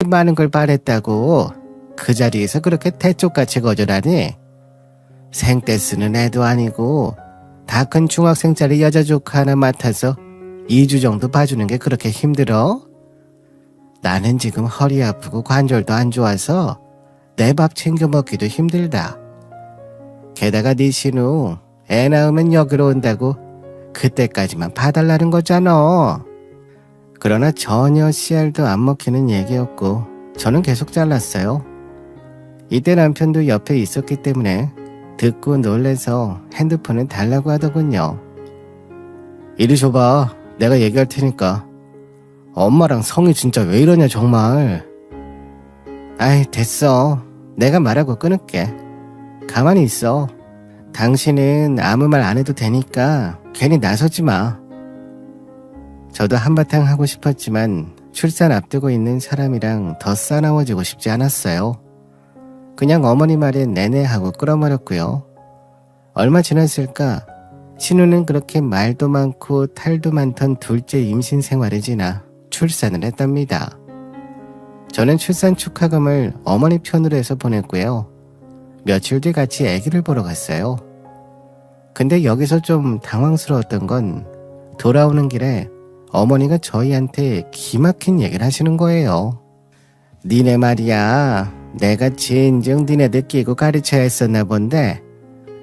많은 걸 바랬다고 그 자리에서 그렇게 대쪽같이 거절하니? 생떼 쓰는 애도 아니고 다 큰 중학생짜리 여자 조카 하나 맡아서 2주 정도 봐주는 게 그렇게 힘들어? 나는 지금 허리 아프고 관절도 안 좋아서 내 밥 챙겨 먹기도 힘들다. 게다가 네 신우 애 낳으면 여기로 온다고 그때까지만 봐달라는 거잖아. 그러나 전혀 씨알도 안 먹히는 얘기였고 저는 계속 잘랐어요. 이때 남편도 옆에 있었기 때문에 듣고 놀래서 핸드폰을 달라고 하더군요. 이리 줘봐. 내가 얘기할 테니까. 엄마랑 성이 진짜 왜 이러냐 정말. 아이 됐어. 내가 말하고 끊을게. 가만히 있어. 당신은 아무 말 안 해도 되니까 괜히 나서지 마. 저도 한바탕 하고 싶었지만 출산 앞두고 있는 사람이랑 더 싸나워지고 싶지 않았어요. 그냥 어머니 말에 내내 하고 끌어버렸고요. 얼마 지났을까 신우는 그렇게 말도 많고 탈도 많던 둘째 임신 생활을 지나 출산을 했답니다. 저는 출산 축하금을 어머니 편으로 해서 보냈고요. 며칠 뒤 같이 아기를 보러 갔어요. 근데 여기서 좀 당황스러웠던 건 돌아오는 길에 어머니가 저희한테 기막힌 얘기를 하시는 거예요. 니네 말이야. 내가 진정 니네들 끼고 가르쳐야 했었나 본데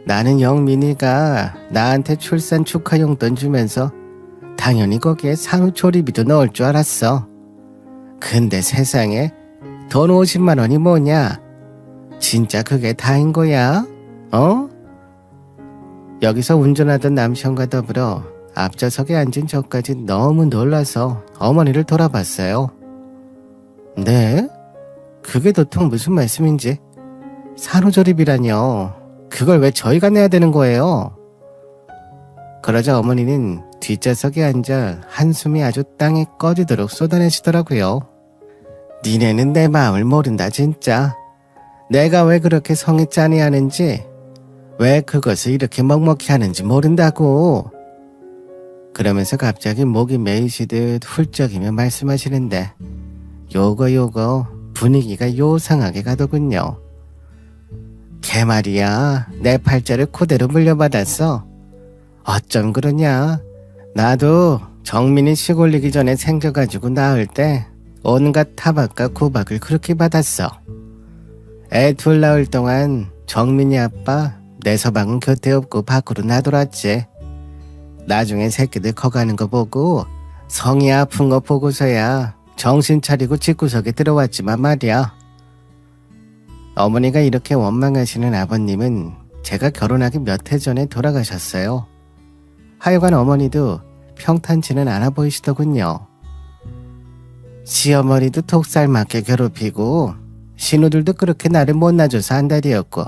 나는 영민이가 나한테 출산 축하 용돈 주면서 당연히 거기에 산후조리비도 넣을 줄 알았어. 근데 세상에 돈 50만 원이 뭐냐? 진짜 그게 다인 거야? 어? 여기서 운전하던 남편과 더불어 앞좌석에 앉은 저까지 너무 놀라서 어머니를 돌아봤어요. 네? 그게 도통 무슨 말씀인지. 산후조리비라뇨. 그걸 왜 저희가 내야 되는 거예요? 그러자 어머니는 뒷좌석에 앉아 한숨이 아주 땅에 꺼지도록 쏟아내시더라고요. 니네는 내 마음을 모른다 진짜. 내가 왜 그렇게 성이 짠해하는지, 왜 그것을 이렇게 먹먹히 하는지 모른다고. 그러면서 갑자기 목이 메이시듯 훌쩍이며 말씀하시는데 요거 분위기가 요상하게 가더군요. 걔 말이야 내 팔자를 그대로 물려받았어. 어쩜 그러냐. 나도 정민이 시골리기 전에 생겨가지고 낳을 때 온갖 타박과 구박을 그렇게 받았어. 애 둘 낳을 동안 정민이 아빠 내 서방은 곁에 없고 밖으로 나돌았지. 나중에 새끼들 커가는 거 보고 성이 아픈 거 보고서야 정신 차리고 집구석에 들어왔지만 말이야. 어머니가 이렇게 원망하시는 아버님은 제가 결혼하기 몇 해 전에 돌아가셨어요. 하여간 어머니도 평탄치는 않아 보이시더군요. 시어머니도 톡살 맞게 괴롭히고 신우들도 그렇게 나를 못 낳아줘서 안달이었고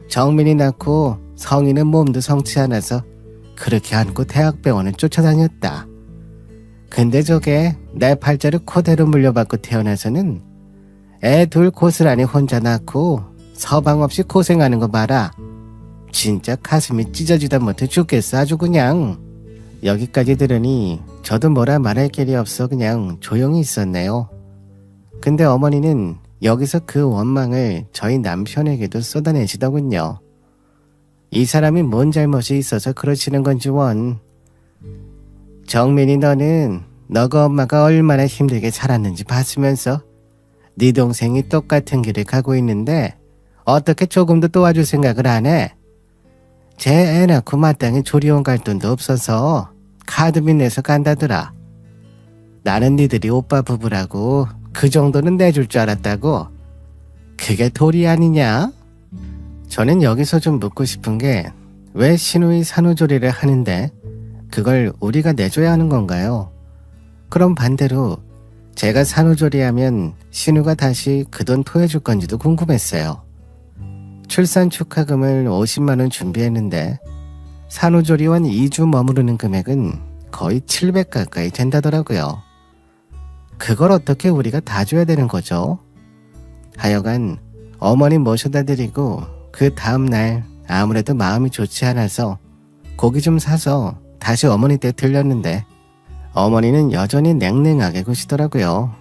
정민이 낳고 성이는 몸도 성치 않아서 그렇게 안고 대학병원을 쫓아다녔다. 근데 저게 내 팔자를 그대로 물려받고 태어나서는 애 둘 고스란히 혼자 낳고 서방 없이 고생하는 거 봐라. 진짜 가슴이 찢어지다 못해 죽겠어 아주 그냥. 여기까지 들으니 저도 뭐라 말할 길이 없어 그냥 조용히 있었네요. 근데 어머니는 여기서 그 원망을 저희 남편에게도 쏟아내시더군요. 이 사람이 뭔 잘못이 있어서 그러시는 건지 원. 정민이 너는 너가 엄마가 얼마나 힘들게 살았는지 봤으면서 네 동생이 똑같은 길을 가고 있는데 어떻게 조금도 도와줄 생각을 안 해? 쟤 애 낳고 마땅히 조리원 갈 돈도 없어서 카드비 내서 간다더라. 나는 니들이 오빠 부부라고 그 정도는 내줄 줄 알았다고. 그게 도리 아니냐? 저는 여기서 좀 묻고 싶은 게 왜 신우이 산후조리를 하는데 그걸 우리가 내줘야 하는 건가요? 그럼 반대로 제가 산후조리하면 신우가 다시 그 돈 토해줄 건지도 궁금했어요. 출산 축하금을 50만 원 준비했는데 산후조리원 2주 머무르는 금액은 거의 700 가까이 된다더라고요. 그걸 어떻게 우리가 다 줘야 되는 거죠? 하여간 어머니 모셔다 드리고 그 다음날 아무래도 마음이 좋지 않아서 고기 좀 사서 다시 어머니 댁 들렸는데 어머니는 여전히 냉랭하게 구시더라고요.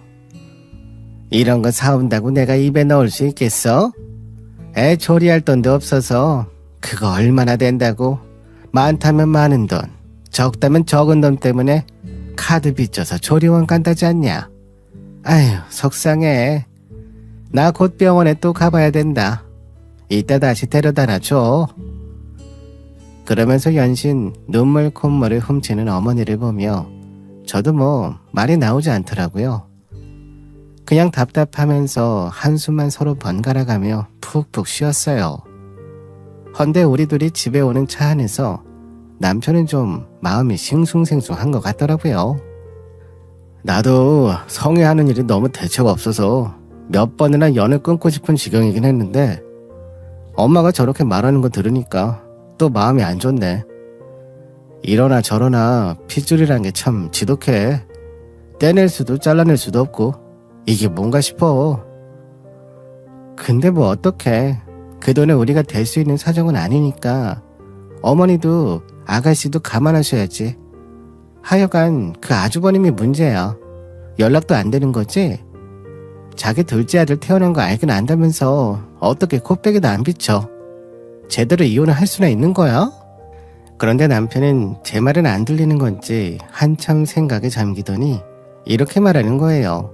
이런 거 사온다고 내가 입에 넣을 수 있겠어? 애 조리할 돈도 없어서 그거 얼마나 된다고. 많다면 많은 돈, 적다면 적은 돈 때문에 카드 빚져서 조리원 간다지 않냐. 아휴, 속상해. 나 곧 병원에 또 가봐야 된다. 이따 다시 데려다놔 줘. 그러면서 연신 눈물 콧물을 훔치는 어머니를 보며 저도 뭐 말이 나오지 않더라고요. 그냥 답답하면서 한숨만 서로 번갈아가며 푹푹 쉬었어요. 헌데 우리 둘이 집에 오는 차 안에서 남편은 좀 마음이 싱숭생숭한 것 같더라고요. 나도 성이 하는 일이 너무 대책 없어서 몇 번이나 연을 끊고 싶은 지경이긴 했는데 엄마가 저렇게 말하는 거 들으니까 또 마음이 안 좋네. 이러나 저러나 핏줄이란 게 참 지독해. 떼낼 수도 잘라낼 수도 없고 이게 뭔가 싶어. 근데 뭐 어떡해. 그 돈에 우리가 댈 수 있는 사정은 아니니까 어머니도 아가씨도 감안하셔야지. 하여간 그 아주버님이 문제야. 연락도 안 되는 거지? 자기 둘째 아들 태어난 거 알긴 안다면서 어떻게 코빼기도 안 비춰. 제대로 이혼을 할 수나 있는 거야? 그런데 남편은 제 말은 안 들리는 건지 한참 생각에 잠기더니 이렇게 말하는 거예요.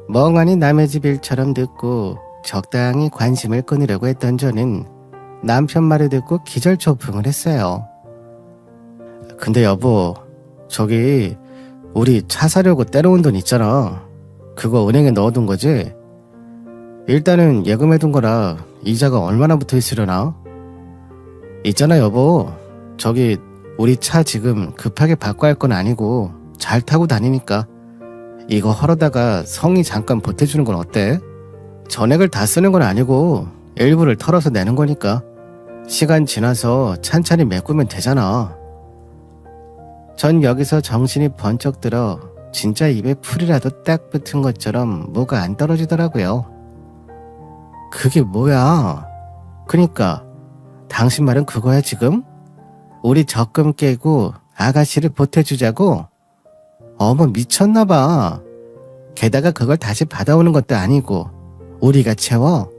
멍하니 남의 집 일처럼 듣고 적당히 관심을 끊으려고 했던 저는 남편 말을 듣고 기절초풍을 했어요. 근데 여보, 저기 우리 차 사려고 떼놓은 돈 있잖아. 그거 은행에 넣어둔 거지? 일단은 예금해둔 거라 이자가 얼마나 붙어 있으려나? 있잖아 여보, 저기 우리 차 지금 급하게 바꿔야 할 건 아니고 잘 타고 다니니까 이거 헐어다가 성이 잠깐 보태주는 건 어때? 전액을 다 쓰는 건 아니고 일부를 털어서 내는 거니까 시간 지나서 찬찬히 메꾸면 되잖아. 전 여기서 정신이 번쩍 들어 진짜 입에 풀이라도 딱 붙은 것처럼 뭐가 안 떨어지더라고요. 그게 뭐야? 그니까 당신 말은 그거야 지금? 우리 적금 깨고 아가씨를 보태주자고? 어머 미쳤나봐. 게다가 그걸 다시 받아오는 것도 아니고 우리가 채워?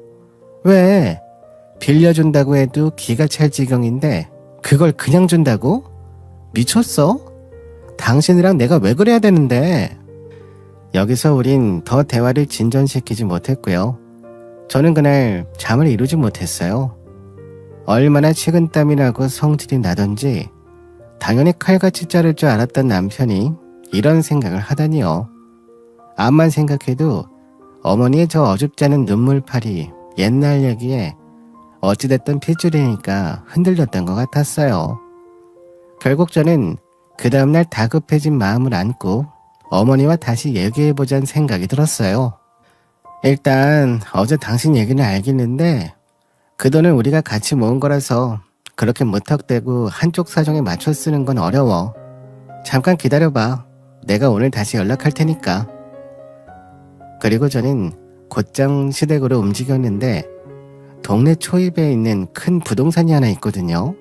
왜? 빌려준다고 해도 기가 찰 지경인데 그걸 그냥 준다고? 미쳤어? 당신이랑 내가 왜 그래야 되는데? 여기서 우린 더 대화를 진전시키지 못했고요. 저는 그날 잠을 이루지 못했어요. 얼마나 식은땀이 나고 성질이 나던지 당연히 칼같이 자를 줄 알았던 남편이 이런 생각을 하다니요. 암만 생각해도 어머니의 저 어줍지 않은 눈물팔이 옛날 얘기에 어찌됐든 핏줄이니까 흔들렸던 것 같았어요. 결국 저는 그 다음날 다급해진 마음을 안고 어머니와 다시 얘기해보자는 생각이 들었어요. 일단 어제 당신 얘기는 알겠는데 그 돈은 우리가 같이 모은 거라서 그렇게 무턱대고 한쪽 사정에 맞춰 쓰는 건 어려워. 잠깐 기다려봐. 내가 오늘 다시 연락할 테니까. 그리고 저는 곧장 시댁으로 움직였는데 동네 초입에 있는 큰 부동산이 하나 있거든요.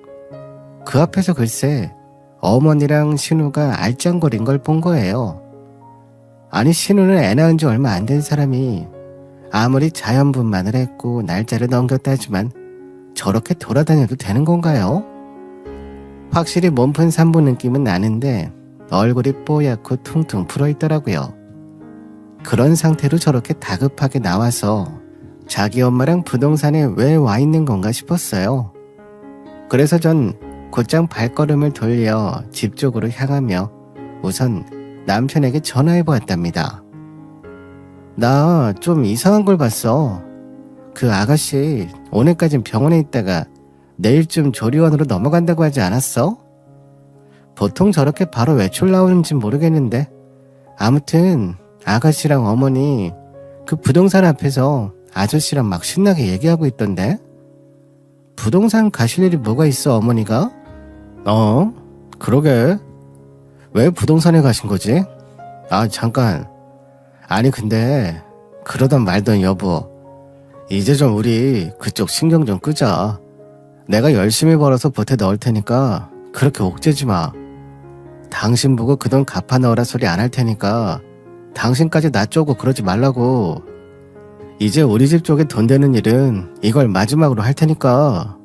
그 앞에서 글쎄 어머니랑 신우가 알짱거린 걸 본 거예요. 아니 신우는 애 낳은 지 얼마 안 된 사람이 아무리 자연분만을 했고 날짜를 넘겼다지만 저렇게 돌아다녀도 되는 건가요? 확실히 몸푼 산부 느낌은 나는데 얼굴이 뽀얗고 퉁퉁 풀어있더라고요. 그런 상태로 저렇게 다급하게 나와서 자기 엄마랑 부동산에 왜 와 있는 건가 싶었어요. 그래서 전 곧장 발걸음을 돌려 집 쪽으로 향하며 우선 남편에게 전화해 보았답니다. 나 좀 이상한 걸 봤어. 그 아가씨 오늘까진 병원에 있다가 내일쯤 조리원으로 넘어간다고 하지 않았어? 보통 저렇게 바로 외출 나오는지 모르겠는데 아무튼 아가씨랑 어머니 그 부동산 앞에서 아저씨랑 막 신나게 얘기하고 있던데? 부동산 가실 일이 뭐가 있어 어머니가? 그러게. 왜 부동산에 가신 거지? 잠깐. 아니 근데 그러던 말던 여보, 이제 좀 우리 그쪽 신경 좀 끄자. 내가 열심히 벌어서 보태 넣을 테니까 그렇게 옥죄지 마. 당신 보고 그 돈 갚아 넣으라 소리 안 할 테니까 당신까지 나 쪼고 그러지 말라고. 이제 우리 집 쪽에 돈 되는 일은 이걸 마지막으로 할 테니까.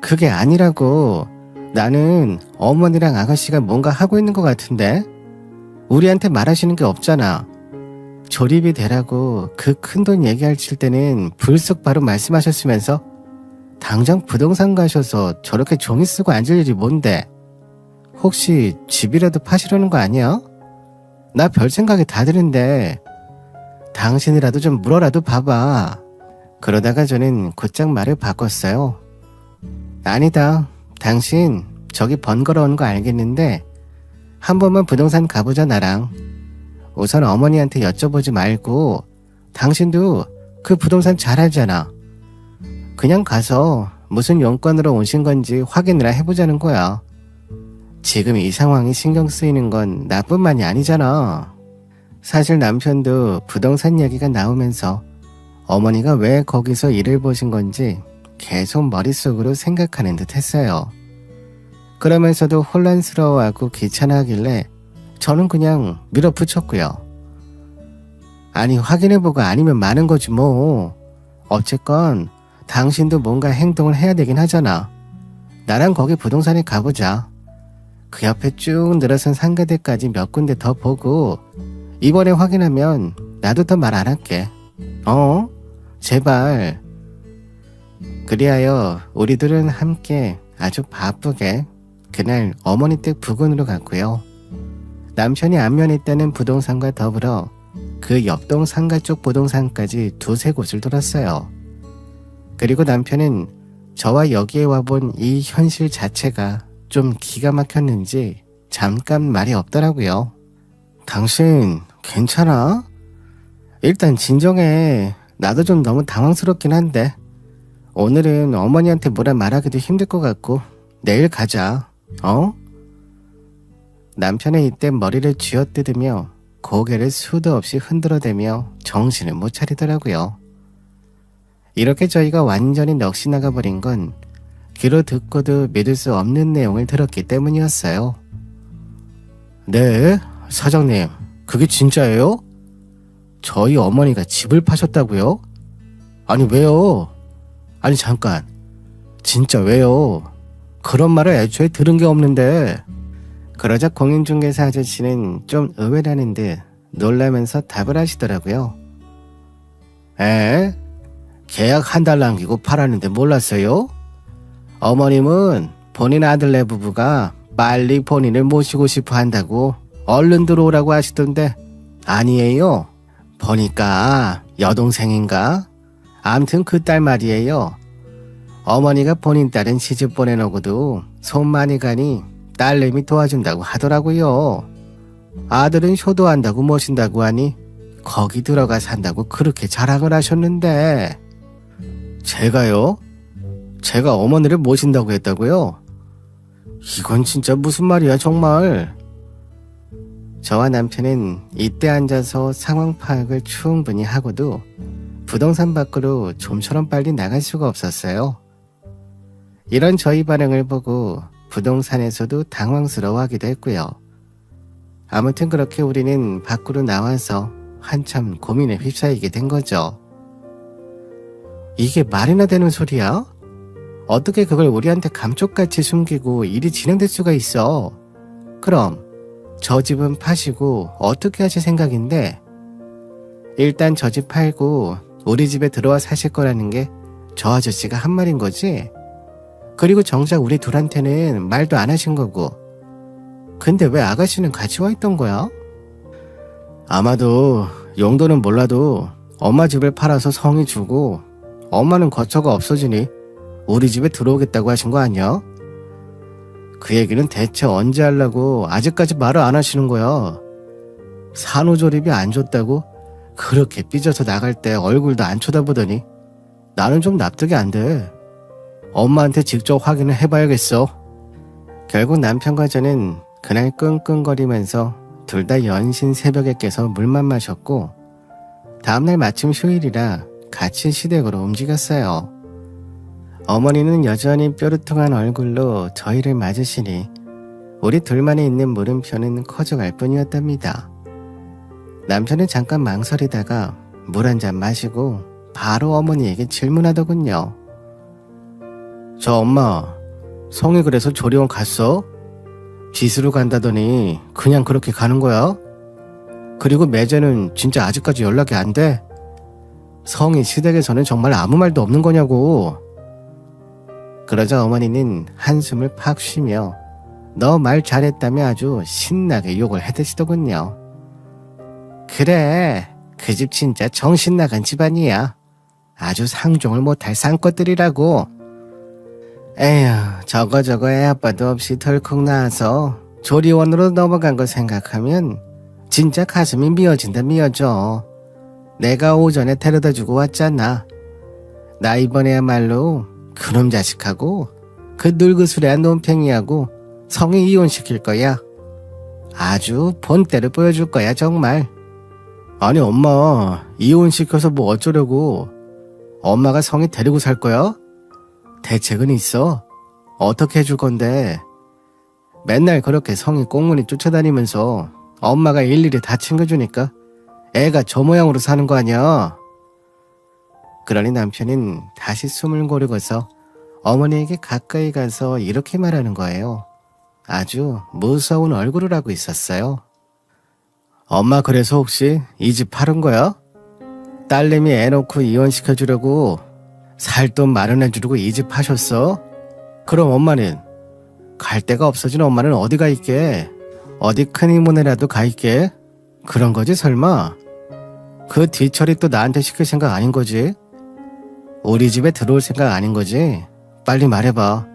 그게 아니라고. 나는 어머니랑 아가씨가 뭔가 하고 있는 것 같은데 우리한테 말하시는 게 없잖아. 조립이 되라고 그 큰돈 얘기할 때는 불쑥 바로 말씀하셨으면서 당장 부동산 가셔서 저렇게 종이 쓰고 앉을 일이 뭔데? 혹시 집이라도 파시려는 거 아니야? 나 별 생각이 다 드는데 당신이라도 좀 물어라도 봐봐. 그러다가 저는 곧장 말을 바꿨어요. 아니다. 당신 저기 번거로운 거 알겠는데 한 번만 부동산 가보자 나랑. 우선 어머니한테 여쭤보지 말고 당신도 그 부동산 잘 알잖아. 그냥 가서 무슨 용건으로 오신 건지 확인을 해보자는 거야. 지금 이 상황이 신경 쓰이는 건 나뿐만이 아니잖아. 사실 남편도 부동산 얘기가 나오면서 어머니가 왜 거기서 일을 보신 건지 계속 머릿속으로 생각하는 듯 했어요. 그러면서도 혼란스러워하고 귀찮아하길래 저는 그냥 밀어붙였고요. 아니 확인해보고 아니면 많은 거지 뭐. 어쨌건 당신도 뭔가 행동을 해야 되긴 하잖아. 나랑 거기 부동산에 가보자. 그 옆에 쭉 늘어선 상가들까지 몇 군데 더 보고 이번에 확인하면 나도 더 말 안 할게. 제발. 그리하여 우리들은 함께 아주 바쁘게 그날 어머니 댁 부근으로 갔고요. 남편이 안면에 있다는 부동산과 더불어 그 옆동 상가 쪽 부동산까지 두세 곳을 돌았어요. 그리고 남편은 저와 여기에 와본 이 현실 자체가 좀 기가 막혔는지 잠깐 말이 없더라고요. 당신 괜찮아? 일단 진정해. 나도 좀 너무 당황스럽긴 한데 오늘은 어머니한테 뭐라 말하기도 힘들 것 같고 내일 가자. 남편은 이때 머리를 쥐어뜯으며 고개를 수도 없이 흔들어대며 정신을 못 차리더라고요. 이렇게 저희가 완전히 넋이 나가버린 건 귀로 듣고도 믿을 수 없는 내용을 들었기 때문이었어요. 네, 사장님, 그게 진짜예요? 저희 어머니가 집을 파셨다고요? 아니 왜요? 아니 잠깐, 진짜 왜요? 그런 말을 애초에 들은 게 없는데. 그러자 공인중개사 아저씨는 좀 의외라는 듯 놀라면서 답을 하시더라고요. 계약 한 달 남기고 팔았는데 몰랐어요? 어머님은 본인 아들네 부부가 빨리 본인을 모시고 싶어 한다고 얼른 들어오라고 하시던데 아니에요. 보니까 여동생인가? 암튼 그 딸 말이에요. 어머니가 본인 딸은 시집 보내놓고도 손 많이 가니 딸내미 도와준다고 하더라고요. 아들은 효도한다고 모신다고 하니 거기 들어가 산다고 그렇게 자랑을 하셨는데. 제가요? 제가 어머니를 모신다고 했다고요? 이건 진짜 무슨 말이야 정말. 저와 남편은 이때 앉아서 상황 파악을 충분히 하고도 부동산 밖으로 좀처럼 빨리 나갈 수가 없었어요. 이런 저희 반응을 보고 부동산에서도 당황스러워하기도 했고요. 아무튼 그렇게 우리는 밖으로 나와서 한참 고민에 휩싸이게 된 거죠. 이게 말이나 되는 소리야? 어떻게 그걸 우리한테 감쪽같이 숨기고 일이 진행될 수가 있어? 그럼 저 집은 파시고 어떻게 하실 생각인데? 일단 저 집 팔고 우리 집에 들어와 사실 거라는 게 저 아저씨가 한 말인 거지? 그리고 정작 우리 둘한테는 말도 안 하신 거고. 근데 왜 아가씨는 같이 와 있던 거야? 아마도 용도는 몰라도 엄마 집을 팔아서 성의 주고 엄마는 거처가 없어지니 우리 집에 들어오겠다고 하신 거 아니야? 그 얘기는 대체 언제 하려고 아직까지 말을 안 하시는 거야? 산후조립이 안 좋다고 그렇게 삐져서 나갈 때 얼굴도 안 쳐다보더니 나는 좀 납득이 안 돼. 엄마한테 직접 확인을 해봐야겠어. 결국 남편과 저는 그날 끙끙거리면서 둘 다 연신 새벽에 깨서 물만 마셨고 다음날 마침 휴일이라 같이 시댁으로 움직였어요. 어머니는 여전히 뾰루퉁한 얼굴로 저희를 맞으시니 우리 둘만이 있는 물음표는 커져갈 뿐이었답니다. 남편은 잠깐 망설이다가 물 한 잔 마시고 바로 어머니에게 질문하더군요. 저 엄마, 성이 그래서 조리원 갔어? 빚으로 간다더니 그냥 그렇게 가는 거야? 그리고 매제는 진짜 아직까지 연락이 안 돼? 성이 시댁에서는 정말 아무 말도 없는 거냐고. 그러자 어머니는 한숨을 팍 쉬며 너 말 잘했다며 아주 신나게 욕을 해대시더군요. 그래, 그 집 진짜 정신 나간 집안이야. 아주 상종을 못할 쌍것들이라고. 에휴, 저거 애 아빠도 없이 덜컥 나와서 조리원으로 넘어간 거 생각하면 진짜 가슴이 미어진다 미어져. 내가 오전에 데려다주고 왔잖아. 나 이번에야말로 그놈 자식하고 그 늙으수레한 논팽이하고 성이 이혼시킬 거야. 아주 본때를 보여줄 거야 정말. 아니 엄마, 이혼시켜서 뭐 어쩌려고. 엄마가 성이 데리고 살 거야? 대책은 있어? 어떻게 해줄 건데? 맨날 그렇게 성이 꽁무니 쫓아다니면서 엄마가 일일이 다 챙겨주니까 애가 저 모양으로 사는 거 아니야? 그러니 남편은 다시 숨을 고르고서 어머니에게 가까이 가서 이렇게 말하는 거예요. 아주 무서운 얼굴을 하고 있었어요. 엄마 그래서 혹시 이 집 팔은 거야? 딸내미 애 놓고 이혼시켜주려고 살 돈 마련해주려고 이 집 파셨어? 그럼 엄마는? 갈 데가 없어진 엄마는 어디 가 있게? 어디 큰 이모네라도 가 있게? 그런 거지 설마? 그 뒤처리 또 나한테 시킬 생각 아닌 거지? 우리 집에 들어올 생각 아닌 거지? 빨리 말해봐.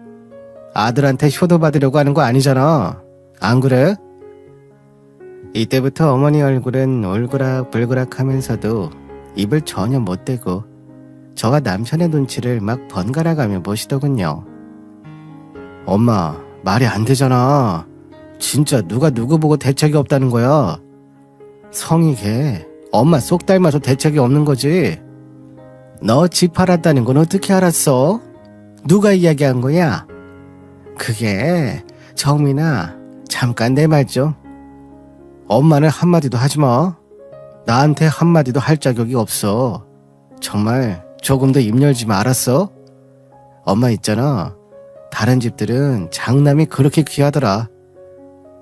아들한테 효도 받으려고 하는 거 아니잖아. 안 그래? 이때부터 어머니 얼굴은 울그락불그락 하면서도 입을 전혀 못 대고 저와 남편의 눈치를 막 번갈아가며 보시더군요. 엄마, 말이 안 되잖아. 진짜 누가 누구 보고 대책이 없다는 거야. 성이 걔 엄마 쏙 닮아서 대책이 없는 거지. 너 집 팔았다는 건 어떻게 알았어? 누가 이야기한 거야? 그게 정민아, 잠깐 내 말 좀. 엄마는 한마디도 하지 마. 나한테 한마디도 할 자격이 없어. 정말 조금 더 입 열지 마, 알았어? 엄마 있잖아. 다른 집들은 장남이 그렇게 귀하더라.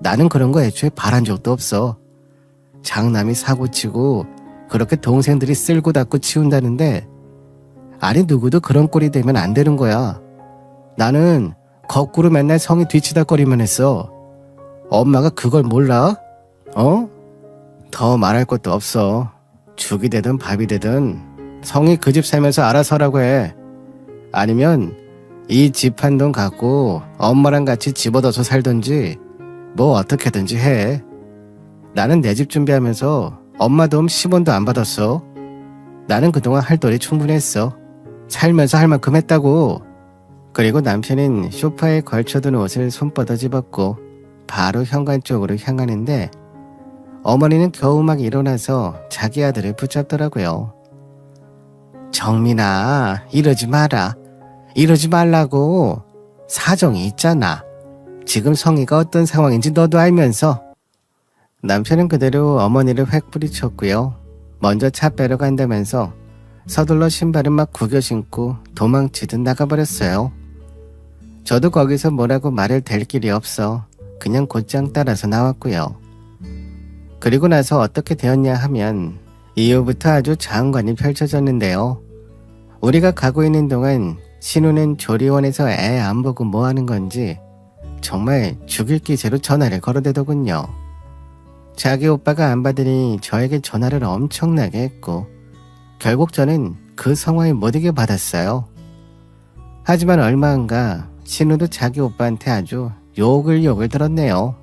나는 그런 거 애초에 바란 적도 없어. 장남이 사고치고 그렇게 동생들이 쓸고 닦고 치운다는데 아니 누구도 그런 꼴이 되면 안 되는 거야. 나는 거꾸로 맨날 성이 뒤치다거리만 했어. 엄마가 그걸 몰라? 어? 더 말할 것도 없어. 죽이 되든 밥이 되든 성이 그 집 살면서 알아서 하라고 해. 아니면 이 집 한 돈 갖고 엄마랑 같이 집 얻어서 살든지 뭐 어떻게든지 해. 나는 내 집 준비하면서 엄마 도움 10원도 안 받았어. 나는 그동안 할 돈이 충분했어. 살면서 할 만큼 했다고. 그리고 남편은 소파에 걸쳐둔 옷을 손뻗어 집었고 바로 현관 쪽으로 향하는데 어머니는 겨우 막 일어나서 자기 아들을 붙잡더라고요. 정민아, 이러지 마라. 이러지 말라고. 사정이 있잖아. 지금 성희가 어떤 상황인지 너도 알면서. 남편은 그대로 어머니를 획 뿌리쳤고요. 먼저 차 빼러 간다면서 서둘러 신발은 막 구겨 신고 도망치듯 나가버렸어요. 저도 거기서 뭐라고 말을 댈 길이 없어 그냥 곧장 따라서 나왔고요. 그리고 나서 어떻게 되었냐 하면 이후부터 아주 장관이 펼쳐졌는데요. 우리가 가고 있는 동안 신우는 조리원에서 애 안 보고 뭐 하는 건지 정말 죽일 기세로 전화를 걸어대더군요. 자기 오빠가 안 받으니 저에게 전화를 엄청나게 했고 결국 저는 그 상황에 못 이겨 받았어요. 하지만 얼마 안 가 신우도 자기 오빠한테 아주 욕을 들었네요.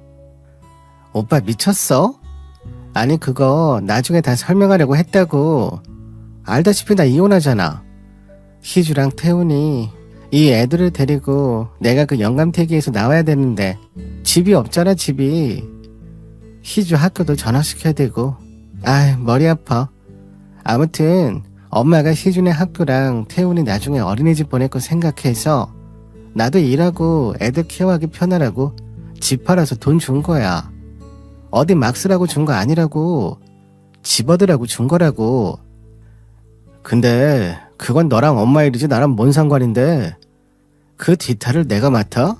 오빠 미쳤어? 아니 그거 나중에 다 설명하려고 했다고. 알다시피 나 이혼하잖아. 희주랑 태훈이 이 애들을 데리고 내가 그 영감태기에서 나와야 되는데 집이 없잖아 집이. 희주 학교도 전학시켜야 되고. 아이 머리 아파. 아무튼 엄마가 희준의 학교랑 태훈이 나중에 어린이집 보낼 거 생각해서 나도 일하고 애들 케어하기 편하라고 집 팔아서 돈 준 거야. 어디 막 쓰라고 준 거 아니라고. 집어들라고 준 거라고. 근데 그건 너랑 엄마 일이지 나랑 뭔 상관인데 그 뒤탈을 내가 맡아?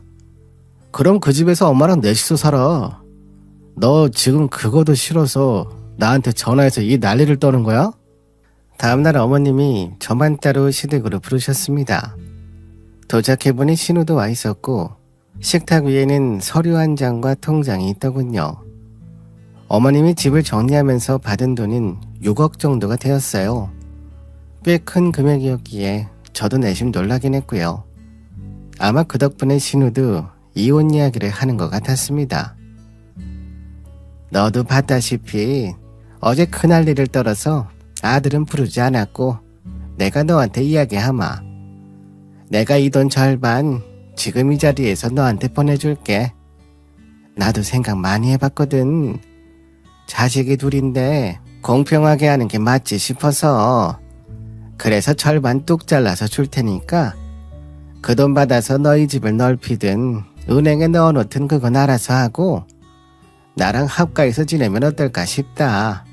그럼 그 집에서 엄마랑 넷이서 살아. 너 지금 그거도 싫어서 나한테 전화해서 이 난리를 떠는 거야? 다음날 어머님이 저만 따로 시댁으로 부르셨습니다. 도착해보니 신우도 와 있었고 식탁 위에는 서류 한 장과 통장이 있더군요. 어머님이 집을 정리하면서 받은 돈은 6억 정도가 되었어요. 꽤 큰 금액이었기에 저도 내심 놀라긴 했고요. 아마 그 덕분에 신우도 이혼 이야기를 하는 것 같았습니다. 너도 봤다시피 어제 큰할일을 떨어서 아들은 부르지 않았고 내가 너한테 이야기하마. 내가 이 돈 절반 지금 이 자리에서 너한테 보내줄게. 나도 생각 많이 해봤거든. 자식이 둘인데 공평하게 하는 게 맞지 싶어서. 그래서 절반 뚝 잘라서 줄 테니까 그 돈 받아서 너희 집을 넓히든 은행에 넣어놓든 그건 알아서 하고 나랑 합가해서 지내면 어떨까 싶다.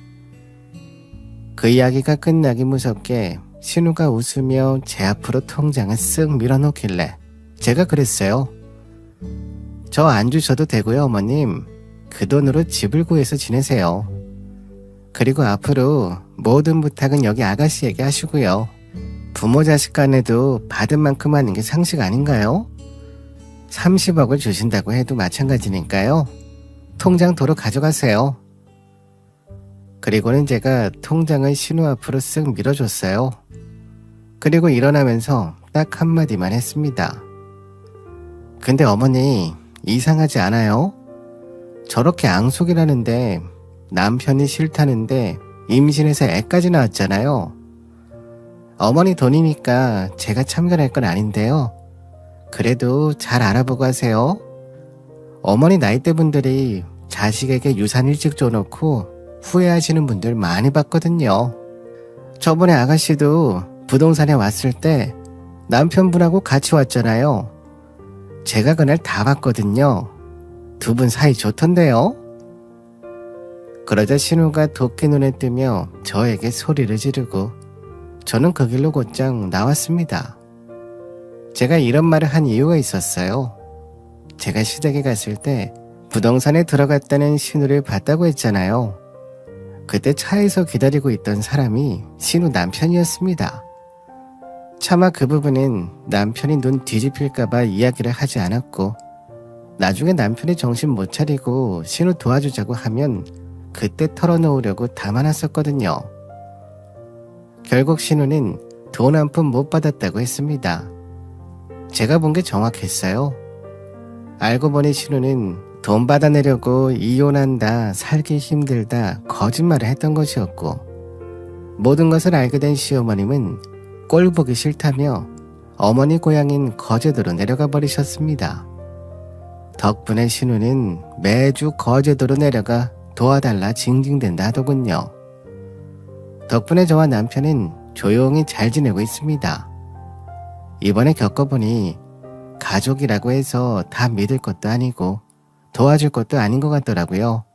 그 이야기가 끝나기 무섭게 신우가 웃으며 제 앞으로 통장을 쓱 밀어놓길래 제가 그랬어요. 저 안 주셔도 되고요, 어머님. 그 돈으로 집을 구해서 지내세요. 그리고 앞으로 모든 부탁은 여기 아가씨에게 하시고요. 부모 자식 간에도 받은 만큼 하는 게 상식 아닌가요? 30억을 주신다고 해도 마찬가지니까요. 통장 도로 가져가세요. 그리고는 제가 통장을 신우 앞으로 쓱 밀어줬어요. 그리고 일어나면서 딱 한마디만 했습니다. 근데 어머니, 이상하지 않아요? 저렇게 앙숙이라는데 남편이 싫다는데 임신해서 애까지 낳았잖아요. 어머니 돈이니까 제가 참견할 건 아닌데요. 그래도 잘 알아보고 하세요. 어머니 나이대 분들이 자식에게 유산 일찍 줘놓고 후회하시는 분들 많이 봤거든요. 저번에 아가씨도 부동산에 왔을 때 남편분하고 같이 왔잖아요. 제가 그날 다 봤거든요. 두 분 사이 좋던데요. 그러자 신우가 도끼 눈에 뜨며 저에게 소리를 지르고 저는 그 길로 곧장 나왔습니다. 제가 이런 말을 한 이유가 있었어요. 제가 시댁에 갔을 때 부동산에 들어갔다는 신우를 봤다고 했잖아요. 그때 차에서 기다리고 있던 사람이 신우 남편이었습니다. 차마 그 부분은 남편이 눈 뒤집힐까봐 이야기를 하지 않았고 나중에 남편이 정신 못 차리고 신우 도와주자고 하면 그때 털어놓으려고 담아놨었거든요. 결국 신우는 돈 한 푼 못 받았다고 했습니다. 제가 본 게 정확했어요. 알고 보니 신우는 돈 받아내려고 이혼한다, 살기 힘들다, 거짓말을 했던 것이었고 모든 것을 알게 된 시어머님은 꼴 보기 싫다며 어머니 고향인 거제도로 내려가 버리셨습니다. 덕분에 신우는 매주 거제도로 내려가 도와달라 징징댄다 하더군요. 덕분에 저와 남편은 조용히 잘 지내고 있습니다. 이번에 겪어보니 가족이라고 해서 다 믿을 것도 아니고 도와줄 것도 아닌 것 같더라고요.